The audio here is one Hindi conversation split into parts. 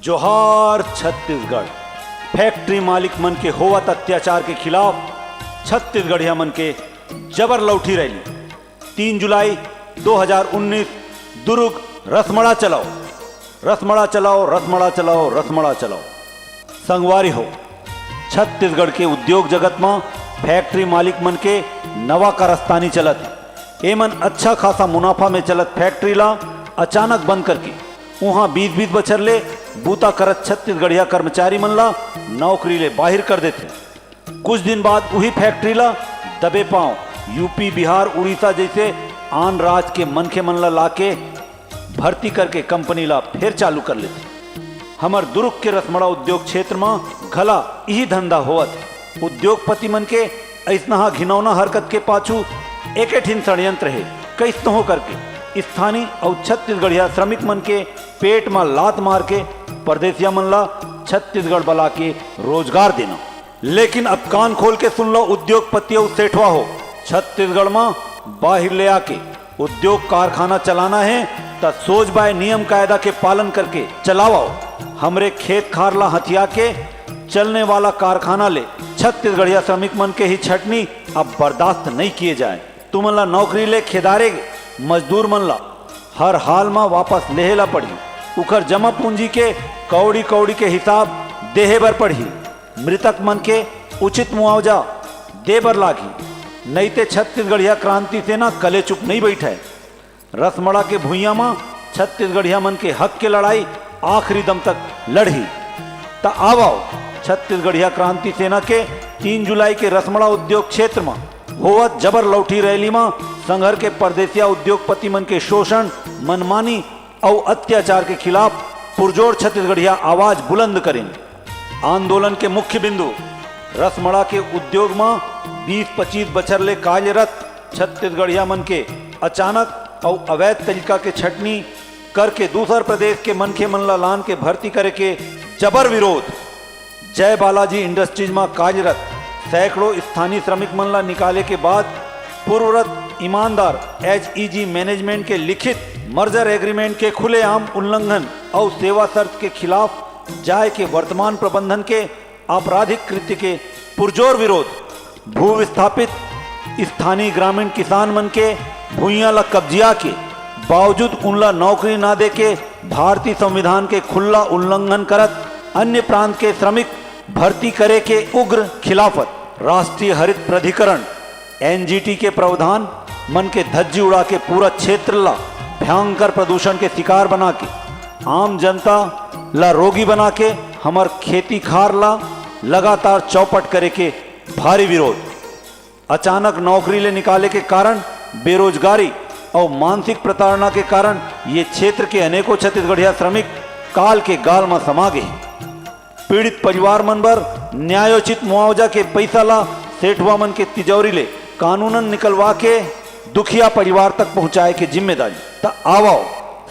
जोहार छत्तीसगढ़। फैक्ट्री मालिक मन के होवत अत्याचार के खिलाफ छत्तीसगढ़िया मन के जबर लौठी रैली 3 जुलाई 2019 दुर्ग रसमड़ा चलाओ, रसमड़ा चलाओ, रसमड़ा चलाओ, रसमड़ा चलाओ। संगवारी हो, छत्तीसगढ़ के उद्योग जगत में फैक्ट्री मालिक मन के नवा कारस्तानी चलत। एमन अच्छा खासा मुनाफा में चलत फैक्ट्री ला अचानक बंद करके वहाँ 20-20 बछर ले बूता करत छत्तीसगढ़िया कर्मचारी मन ला नौकरी ले बाहिर कर देते। कुछ दिन बाद वही फैक्ट्री ला दबे पांव यूपी, बिहार, उड़ीसा जैसे आन राज के मनखे मन ला लाके भर्ती करके कंपनी ला फिर चालू कर लेते। हमर दुर्ग के रसमड़ा उद्योग क्षेत्र में घला यही धंधा होवत। उद्योगपति मन के ऐसना घिनौना हरकत के पाछू एक ठिन षड्यंत्र है। कैसनो करके स्थानीय और छत्तीसगढ़िया श्रमिक मन के पेट में लात मार के परदेसिया मन ला छत्तीसगढ़ बला के रोजगार देना। लेकिन अब कान खोल के सुन लो उद्योगपति और सेठवा हो, छत्तीसगढ़ में बाहर ले आके उद्योग कारखाना चलाना है तो सोच बाय नियम कायदा के पालन करके चलाओ। हमरे खेत खार ला हथिया के चलने वाला कारखाना ले छत्तीसगढ़िया श्रमिक मन के ही छटनी अब बर्दाश्त नहीं किए जाए। तुमन ला नौकरी ले खेदारे मजदूर मन ला हर हाल में वापस लेहेला पड़ी। उखर जमा पूंजी के कौड़ी कौड़ी के हिसाब देहे बर पड़ी। मृतक मन के उचित मुआवजा दे बर लागी, नहीं ते छत्तीसगढ़िया क्रांति सेना कले चुप नहीं बैठे। रसमड़ा के भुइया में छत्तीसगढ़िया मन के हक के लड़ाई आखिरी दम तक लड़ी। ता आवो छत्तीसगढ़िया क्रांति सेना के 3 जुलाई के रसमड़ा उद्योग क्षेत्र में होवत जबर लौठी रैली में संघर के परदेसिया उद्योगपति मन के शोषण, मनमानी और अत्याचार के खिलाफ पुरजोर छत्तीसगढ़िया आवाज बुलंद करें। आंदोलन के मुख्य बिंदु रसमड़ा के उद्योग में 20-25 बछर ले कार्यरत छत्तीसगढ़िया मन के अचानक और अवैध तरीका के छटनी करके दूसर प्रदेश के मनखे मन ला लान के भर्ती करे के जबर विरोध। जय बालाजी इंडस्ट्रीज में कार्यरत सैकड़ों स्थानीय श्रमिक मन ला निकाले के बाद पूर्वरत ईमानदार HEG मैनेजमेंट के लिखित मर्जर एग्रीमेंट के खुलेआम उल्लंघन और सेवा शर्त के खिलाफ जाय के वर्तमान प्रबंधन के आपराधिक कृत्य के पुरजोर विरोध। भू विस्थापित स्थानीय ग्रामीण किसान मन के भूइया ला कब्जिया के बावजूद उनला नौकरी ना दे के भारतीय संविधान के खुला उल्लंघन करत अन्य प्रांत के श्रमिक भर्ती करे के उग्र खिलाफत। राष्ट्रीय हरित प्राधिकरण NGT के प्रावधान मन के धज्जी उड़ा के पूरा क्षेत्र ला भयंकर प्रदूषण के शिकार बना के आम जनता ला रोगी बना के हमार खेती खार ला लगातार चौपट करे के भारी विरोध। अचानक नौकरी ले निकाले के कारण, बेरोजगारी और मानसिक प्रताड़ना के कारण ये क्षेत्र के अनेकों छत्तीसगढ़िया श्रमिक काल के गाल में समा गए। पीड़ित परिवार मन बर न्यायोचित मुआवजा के पैसा ला सेठवा मन के तिजोरी ले कानूनन निकलवा के दुखिया परिवार तक पहुंचाए के जिम्मेदारी। त आवो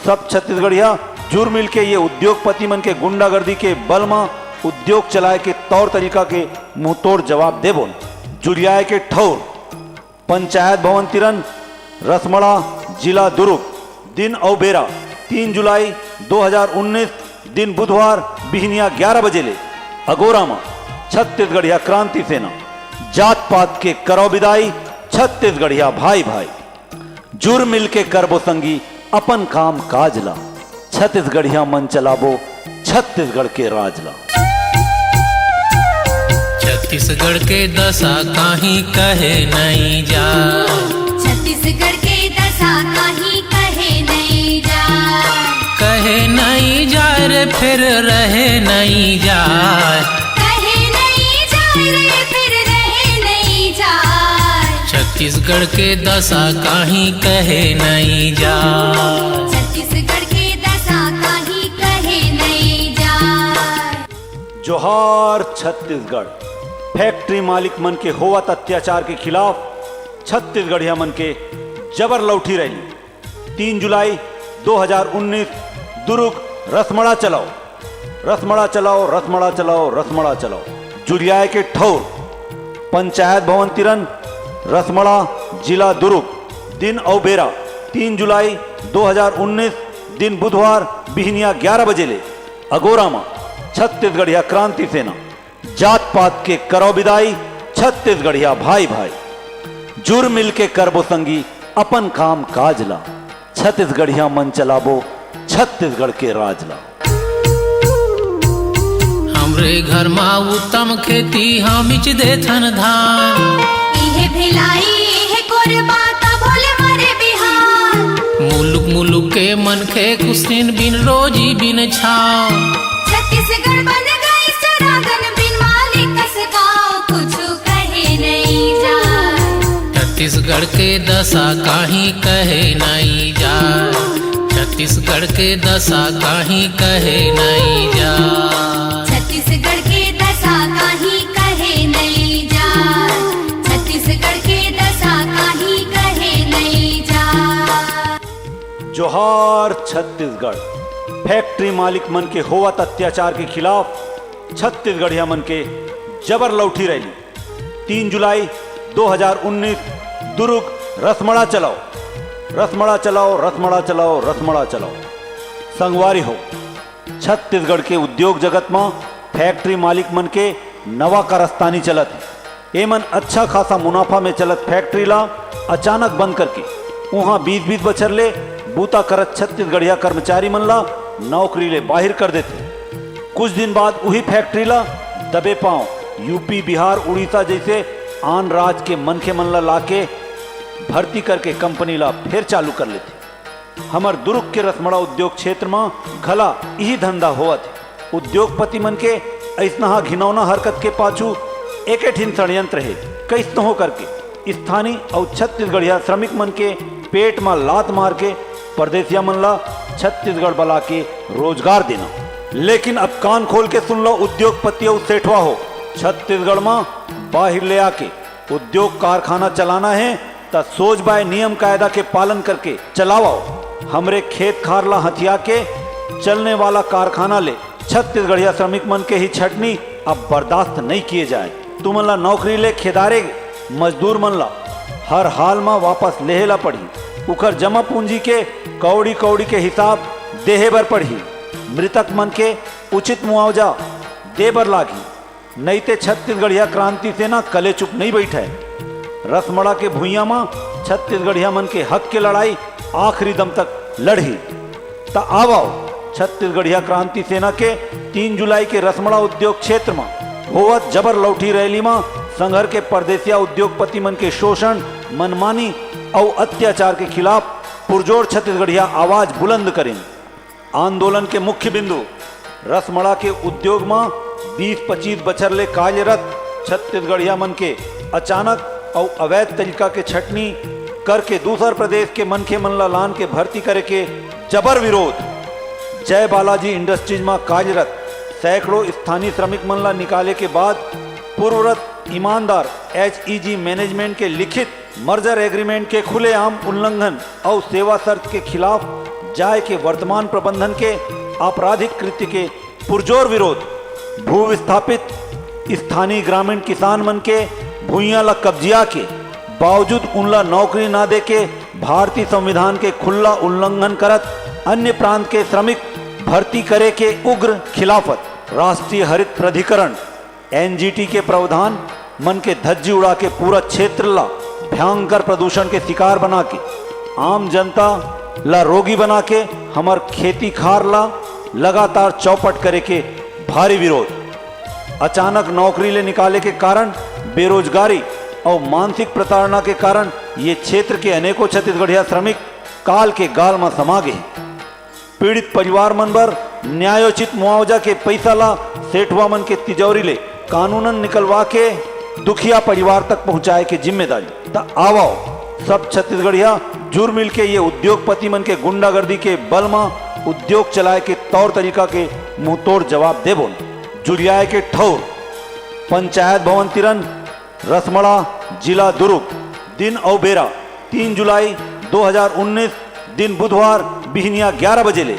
सब छत्तीसगढ़िया जुड़ मिल के ये उद्योगपति मन के गुंडागर्दी के बल में उद्योग चलाए के तौर तरीका के मुंह तोड़ जवाब देबो। जुरियाए के ठौर पंचायत भवन तिरन, रसमड़ा, जिला दुर्ग। दिन और बेरा 3 जुलाई 2019 दिन बुधवार बिहनिया 11 बजे ले अगोरा में छत्तीसगढ़िया क्रांति सेना जात पात के करो विदाई। छत्तीसगढ़िया भाई भाई जुड़ मिल के करबो संगी अपन काम काज ला। छत्तीसगढ़िया मन चलाबो छत्तीसगढ़ के राज ला। छत्तीसगढ़ के दशा काहीं कहे नहीं जा, छत्तीसगढ़ के दशा काहीं कहे नहीं जा। कहे नहीं जाए रे फिर रहे नहीं जाए, कहे नहीं जाए रे फिर रहे नहीं जाए। छत्तीसगढ़ के दशा काहीं कहे नहीं जा। छत्तीसगढ़ के दशा काहीं कहे नहीं जाए। जोहार छत्तीसगढ़। फैक्ट्री मालिक मन के होवत अत्याचार के खिलाफ छत्तीसगढ़िया मन के जबर लौठी रैली 3 जुलाई 2019 दुर्ग रसमड़ा चलाओ, रसमड़ा चलाओ, रसमड़ा चलाओ, रसमड़ा चलाओ। जुरियाए के ठौर पंचायत भवन तिरन, रसमड़ा, जिला दुर्ग। दिन और बेरा 3 जुलाई 2019 दिन बुधवार बिहनिया 11 बजे ले अगोरा मां छत्तीसगढ़िया क्रांति सेना, जात पात के करो विदाई छत्तीसगढ़िया भाई भाई, जुर मिल के करबो संगी अपन काम काज ला, छत्तीसगढ़िया मन चलाबो छत्तीसगढ़ के राज ला। हमरे घर मा उत्तम खेती हमिच देथन धान, इहे भिलाई इहे कोरबा ता भोले मरे बिहार। मुलुक मुलुक के मनखे कुछ बिन रोजी बिन छाव, छत्तीसगढ़ बन गई सरागन बिन मालिक कस गाँव, कुछु कहे नहीं जा। छत्तीसगढ़ के दशा काहीं कहे नहीं जा, छत्तीसगढ़ के दशा काहीं कहे नहीं जा। छत्तीसगढ़ के दशा काहीं कहे नहीं जा, छत्तीसगढ़ के दशा काहीं कहे नहीं जा। जोहार छत्तीसगढ़, फैक्ट्री मालिक मन के होवत अत्याचार के खिलाफ छत्तीसगढ़िया मन के जबर लौठी रैली 3 जुलाई 2019 दुर्ग रसमड़ा चलाओ, रसमड़ा चलाओ, रसमड़ा चलाओ, रसमड़ा चलाओ। संगवारी हो, छत्तीसगढ़ के उद्योग जगत में फैक्ट्री मालिक मन के नवा कारस्तानी चलत है। एमन अच्छा खासा मुनाफा में चलत फैक्ट्री ला अचानक बंद करके वहां 20-20 बछर ले बूता करत छत्तीसगढ़िया कर्मचारी मन ला नौकरी ले बाहिर कर देते। कुछ दिन बाद वही फैक्ट्री ला दबे पांव यूपी, बिहार, उड़ीसा जैसे आन राज के मनखे मन ला लाके भर्ती करके कंपनी ला फिर चालू कर लेते। हमर दुर्ग के रसमड़ा उद्योग क्षेत्र में घला यही धंधा होवत है। उद्योगपति मन के ऐसना घिनौना हरकत के पाछू एक ठिन षड्यंत्र है, कैसनो करके स्थानीय और छत्तीसगढ़िया श्रमिक मन के पेट में लात मार के परदेसिया मन ला छत्तीसगढ़ बला के रोजगार देना। लेकिन अब कान खोल के सुन लो उद्योगपति और सेठवा हो, छत्तीसगढ़ में बाहर ले आके उद्योग कारखाना चलाना है तो सोच बाय नियम कायदा के पालन करके चलाओ। हमरे खेत खार ला हथिया के चलने वाला कारखाना ले छत्तीसगढ़िया श्रमिक मन के ही छटनी अब बर्दाश्त नहीं किए जाए। तुमन ला नौकरी ले खेदारे मजदूर मन ला हर हाल में वापस लेहेला पड़ी, उखर जमा पूंजी के कौड़ी कौड़ी के हिसाब देहे बर पड़ी, मृतक मन के उचित मुआवजा दे बर लागी, नहीं ते छत्तीसगढ़िया क्रांति सेना कले चुप नहीं बैठे। रसमड़ा के भुइया में छत्तीसगढ़िया मन के हक के लड़ाई आखिरी दम तक लड़ी। ता आवो छत्तीसगढ़िया क्रांति सेना के 3 जुलाई के रसमड़ा उद्योग क्षेत्र में होवत जबर लौठी रैली में संघर के परदेसिया उद्योगपति मन के शोषण, मनमानी और अत्याचार के खिलाफ पुरजोर छत्तीसगढ़िया आवाज बुलंद करें। आंदोलन के मुख्य बिंदु रसमड़ा के उद्योग में 20-25 बछर ले कार्यरत छत्तीसगढ़िया मन के अचानक और अवैध तरीका के छटनी करके दूसर प्रदेश के मनखे मन ला लान के भर्ती करे के जबर विरोध। जय बालाजी इंडस्ट्रीज में कार्यरत सैकड़ों स्थानीय श्रमिक मन ला निकाले के बाद पूर्वरत ईमानदार HEG मैनेजमेंट के लिखित मर्जर एग्रीमेंट के खुलेआम उल्लंघन और सेवा शर्त के खिलाफ जाय के वर्तमान प्रबंधन के आपराधिक कृत्य के पुरजोर विरोध। भू विस्थापित स्थानीय ग्रामीण किसान मन के भूइयां ला कब्जिया के बावजूद उनला नौकरी ना दे के भारतीय संविधान के खुला उल्लंघन करत अन्य प्रांत के श्रमिक भर्ती करे के उग्र खिलाफत। राष्ट्रीय हरित प्राधिकरण NGT के प्रावधान मन के धज्जी उड़ा के पूरा क्षेत्र ला भयंकर प्रदूषण के शिकार बना के आम जनता ला रोगी बना के हमार खेती खार ला लगातार चौपट करे के भारी विरोध। अचानक नौकरी ले निकाले के कारण बेरोजगारी और मानसिक प्रताड़ना के कारण ये क्षेत्र के अनेकों छत्तीसगढ़िया श्रमिक काल के गाल में समा गए। पीड़ित परिवार मन बर न्यायोचित मुआवजा के पैसा ला सेठवा मन के तिजोरी ले कानूनन निकलवा के दुखिया परिवार तक पहुंचाए के जिम्मेदारी। ता आवो सब छत्तीसगढ़िया जुर मिल के ये उद्योगपति मन के गुंडागर्दी के बल में उद्योग चलाए के तौर तरीका के मुंहतोड़ जवाब देबो। जुड़ियाए के ठौर पंचायत भवन तिरन, रसमड़ा, जिला दुर्ग। दिन और बेरा 3 जुलाई 2019 दिन बुधवार बिहनिया 11 बजे ले।